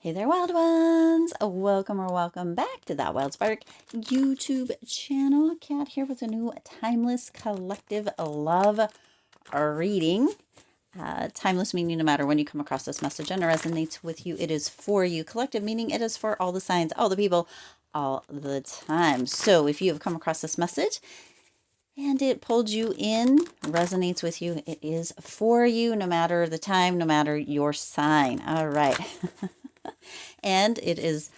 Hey there, wild ones. Welcome or welcome back to that Wild Spark YouTube channel. Kat here with a new timeless collective love reading. Timeless meaning no matter when you come across this message and it resonates with you, it is for you. Collective meaning it is for all the signs, all the people, all the time. So if you have come across this message and it pulled you in, resonates with you, it is for you no matter the time, no matter your sign. All right. And it is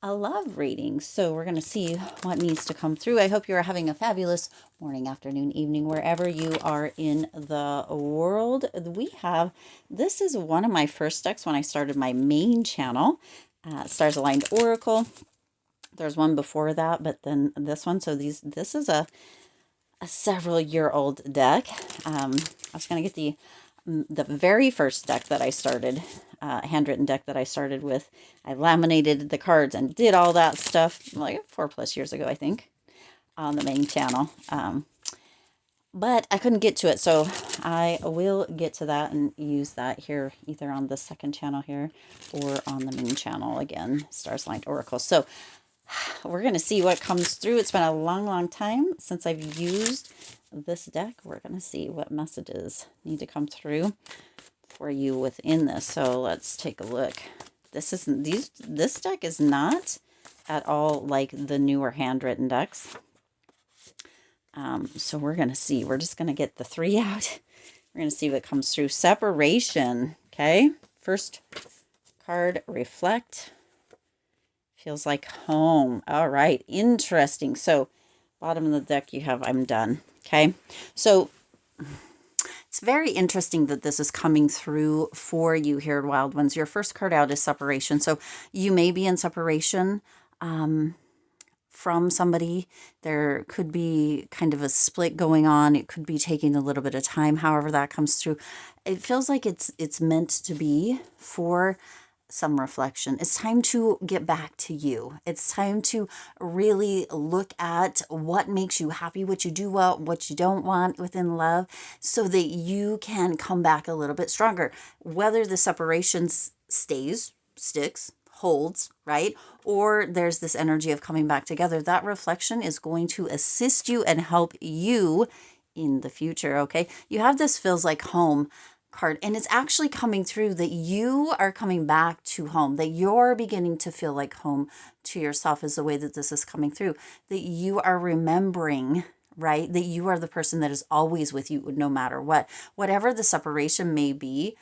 a love reading. So we're going to see what needs to come through. I hope you are having a fabulous morning, afternoon, evening, wherever you are in the world. This is one of my first decks when I started my main channel, Stars Aligned Oracle. There's one before that, but then this one. So this is a several-year-old deck. I was going to get the very first deck that I started, handwritten deck that I started with. I laminated the cards and did all that stuff like 4+ years ago, I think, on the main channel. But I couldn't get to it, so I will get to that and use that here, either on the second channel here or on the main channel again, Stars Aligned Oracle. So we're going to see what comes through. It's been a long time since I've used this deck. We're going to see what messages need to come through for you within this. So let's take a look. This deck is not at all like the newer handwritten decks. So we're going to see. We're just going to get the 3 out. We're going to see what comes through. Separation. Okay. First card, reflect. Feels like home. All right. Interesting. So bottom of the deck you have I'm done. Okay. So it's very interesting that this is coming through for you here, Wild Ones. Your first card out is separation. So you may be in separation from somebody. There could be kind of a split going on. It could be taking a little bit of time. However that comes through. It feels like it's meant to be for some reflection. It's time to get back to you. It's time to really look at what makes you happy, what you do want, what you don't want within love, so that you can come back a little bit stronger. Whether the separation sticks, holds, right? Or there's this energy of coming back together. That reflection is going to assist you and help you in the future, okay? You have this feels like home card, and it's actually coming through that you are coming back to home, that you're beginning to feel like home to yourself is the way that this is coming through, that you are remembering, right, that you are the person that is always with you no matter what. Whatever the separation may be,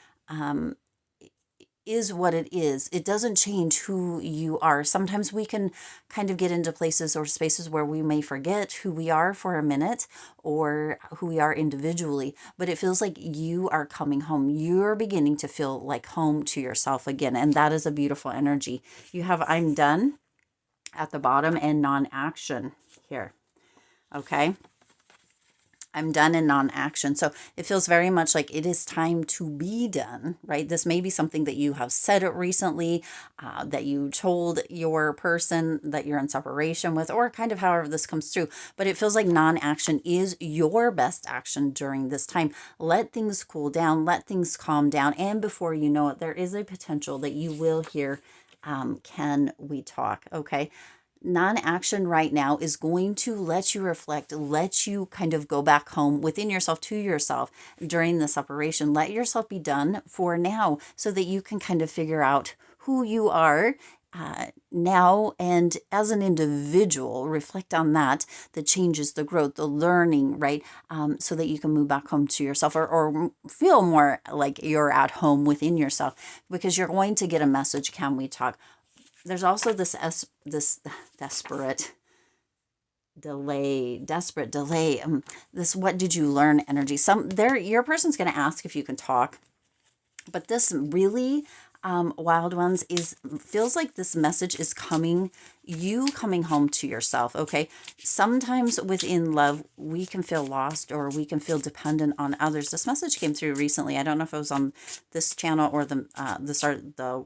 is what it is. It doesn't change who you are. Sometimes we can kind of get into places or spaces where we may forget who we are for a minute or who we are individually, but it feels like you are coming home. You're beginning to feel like home to yourself again, and that is a beautiful energy. You have I'm done at the bottom and non-action here. Okay. I'm done in non-action. So it feels very much like it is time to be done, right? This may be something that you have said it recently, that you told your person that you're in separation with, or kind of however this comes through. But it feels like non-action is your best action during this time. Let things cool down, let things calm down. And before you know it, there is a potential that you will hear, can we talk? Okay. Non-action right now is going to let you reflect, let you kind of go back home within yourself to yourself during the separation. Let yourself be done for now so that you can kind of figure out who you are now, and as an individual, reflect on that, the changes, the growth, the learning, right? So that you can move back home to yourself, or feel more like you're at home within yourself, because you're going to get a message, can we talk? There's also this desperate delay, this what did you learn energy. Your person's going to ask if you can talk, but this really, Wild Ones, feels like this message is coming you coming home to yourself, okay? Sometimes within love, we can feel lost or we can feel dependent on others. This message came through recently. I don't know if it was on this channel or the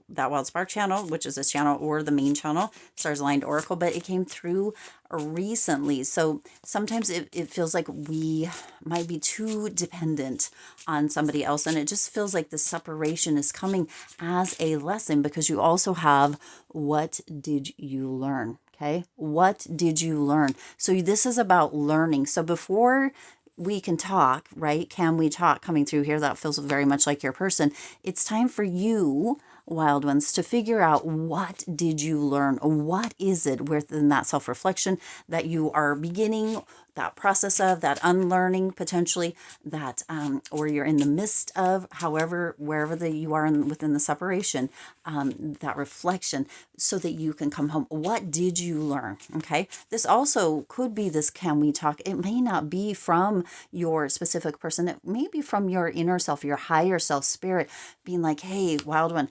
That Wild Spark channel, which is this channel, or the main channel, Stars Aligned Oracle, but it came through recently. So sometimes it feels like we might be too dependent on somebody else, and it just feels like the separation is coming as a lesson, because you also have, what did you learn? Okay, what did you learn? So this is about learning. So before we can talk, right? Can we talk coming through here? That feels very much like your person. It's time for you, wild ones, to figure out, what did you learn? What is it within that self-reflection that you are beginning that process of, that unlearning potentially, that or you're in the midst of, however, wherever you are within the separation, that reflection, so that you can come home. What did you learn? Okay, this also could be this can we talk. It may not be from your specific person. It may be from your inner self, your higher self, spirit, being like, hey, wild one,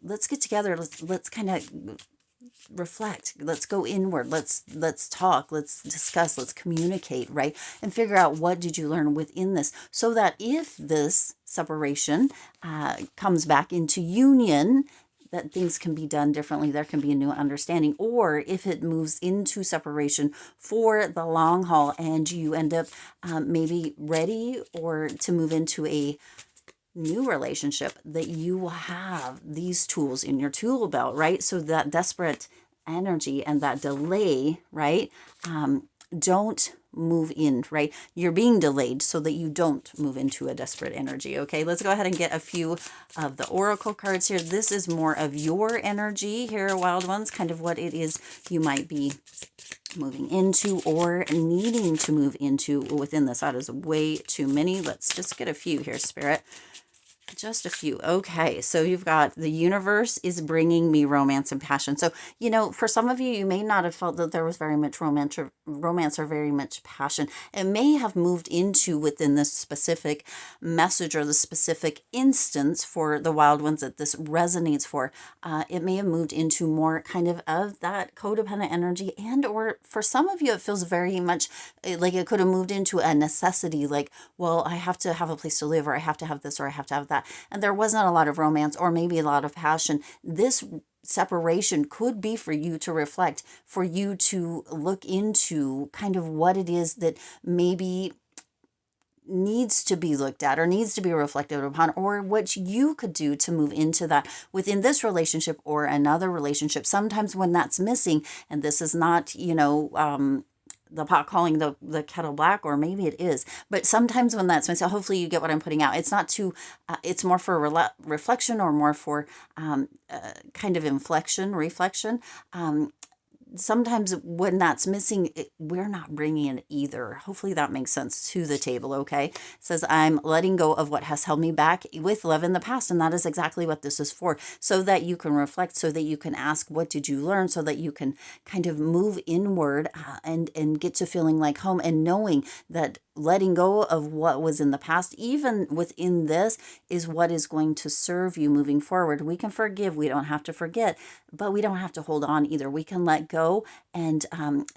let's get together. Let's kind of reflect. Let's go inward. Let's talk. Let's discuss. Let's communicate, right? And figure out, what did you learn within this, so that if this separation comes back into union, that things can be done differently. There can be a new understanding. Or if it moves into separation for the long haul and you end up maybe ready or to move into a new relationship, that you will have these tools in your tool belt, right? So that desperate energy and that delay, right? Don't move in, right? You're being delayed so that you don't move into a desperate energy. Okay, let's go ahead and get a few of the oracle cards here. This is more of your energy here, wild ones, kind of what it is you might be moving into or needing to move into within this. That is way too many. Let's just get a few here, Spirit. Just a few. Okay, so you've got, the universe is bringing me romance and passion. So, for some of you, you may not have felt that there was very much romance or very much passion. It may have moved into within this specific message or the specific instance for the wild ones that this resonates for. It may have moved into more kind of that codependent energy, and or for some of you, it feels very much like it could have moved into a necessity, like, well, I have to have a place to live, or I have to have this, or I have to have that. And there wasn't a lot of romance or maybe a lot of passion. This separation could be for you to reflect, for you to look into kind of what it is that maybe needs to be looked at or needs to be reflected upon, or what you could do to move into that within this relationship or another relationship. Sometimes when that's missing, and this is not, the pot calling the kettle black, or maybe it is, but sometimes when that's missing, hopefully you get what I'm putting out. It's not too, it's more for reflection, or more for kind of reflection. Sometimes when that's missing, we're not bringing it either. Hopefully that makes sense to the table, okay? It says, I'm letting go of what has held me back with love in the past. And that is exactly what this is for, so that you can reflect, so that you can ask, what did you learn? So that you can kind of move inward and get to feeling like home, and knowing that letting go of what was in the past, even within this, is what is going to serve you moving forward. We can forgive. We don't have to forget, but we don't have to hold on either. We can let go and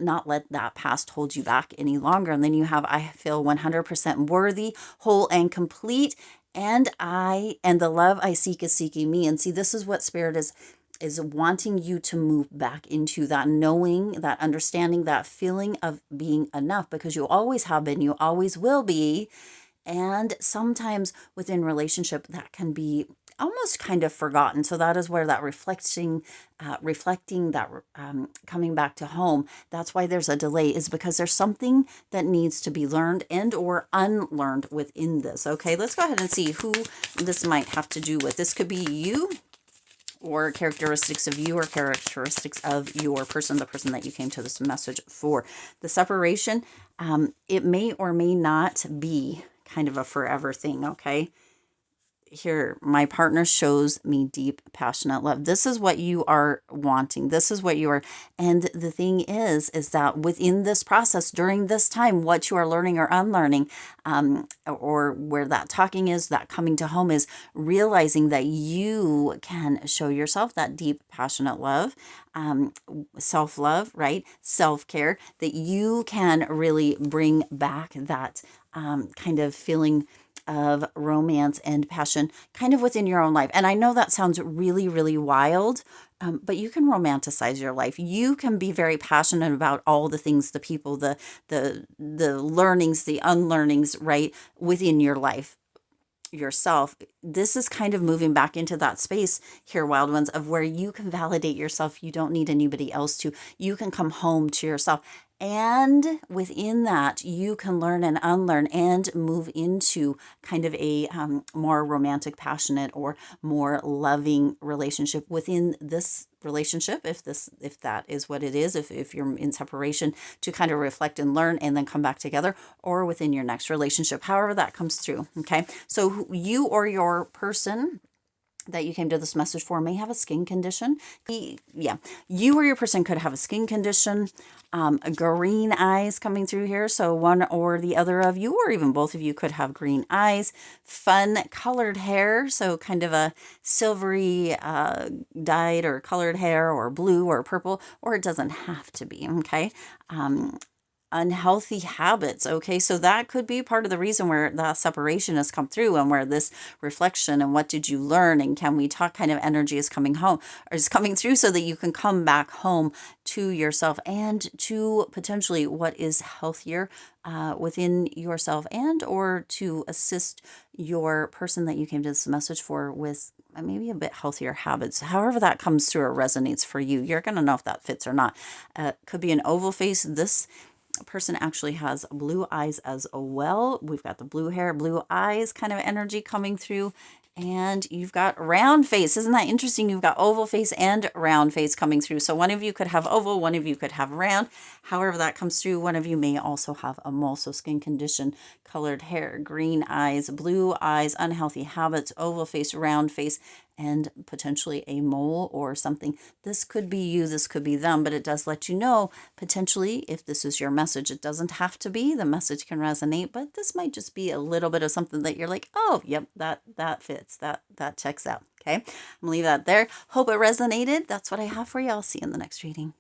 not let that past hold you back any longer. And then you have, I feel 100% worthy, whole, and complete. And the love I seek is seeking me. And see, this is what Spirit is wanting you to move back into, that knowing, that understanding, that feeling of being enough, because you always have been, you always will be. And sometimes within relationship, that can be almost kind of forgotten. So that is where that reflecting that coming back to home, that's why there's a delay, is because there's something that needs to be learned and or unlearned within this. Okay, let's go ahead and see who this might have to do with. This could be you, or characteristics of you, or characteristics of your person, the person that you came to this message for. The separation, it may or may not be kind of a forever thing, okay? here, my partner shows me deep, passionate love. This is what you are wanting. This is what you are. And the thing is that within this process, during this time, what you are learning or unlearning, or where that talking is, that coming to home is realizing that you can show yourself that deep, passionate love, self-love, right? Self-care, that you can really bring back that kind of feeling of romance and passion kind of within your own life. And I know that sounds really, really wild, but you can romanticize your life. You can be very passionate about all the things, the people, the learnings, the unlearnings, right, within your life yourself. This is kind of moving back into that space here, wild ones, of where you can validate yourself. You don't need anybody else to. You can come home to yourself. And within that, you can learn and unlearn and move into kind of a more romantic, passionate, or more loving relationship within this relationship, if that is what it is, if you're in separation, to kind of reflect and learn and then come back together, or within your next relationship, however that comes through. Okay, so you or your person that you came to this message for may have a skin condition. Yeah, you or your person could have a skin condition, green eyes coming through here. So one or the other of you, or even both of you, could have green eyes, fun colored hair. So kind of a silvery dyed or colored hair, or blue or purple, or it doesn't have to be. Okay. Unhealthy habits. Okay, so that could be part of the reason where the separation has come through, and where this reflection and what did you learn and can we talk kind of energy is coming home, or is coming through, so that you can come back home to yourself and to potentially what is healthier within yourself, and or to assist your person that you came to this message for with maybe a bit healthier habits. However that comes through or resonates for you, you're going to know if that fits or not. Could be an oval face. This person actually has blue eyes as well. We've got the blue hair, blue eyes kind of energy coming through. And you've got round face. Isn't that interesting? You've got oval face and round face coming through. So one of you could have oval, one of you could have round. However that comes through, one of you may also have a mole. So skin condition, colored hair, green eyes, blue eyes, unhealthy habits, oval face, round face, and potentially a mole or something. This could be you, this could be them, but it does let you know potentially if this is your message. It doesn't have to be. The message can resonate, but this might just be a little bit of something that you're like, oh, yep, that fits, that checks out. Okay, I'm gonna leave that there. Hope it resonated. That's what I have for you. I'll see you in the next reading.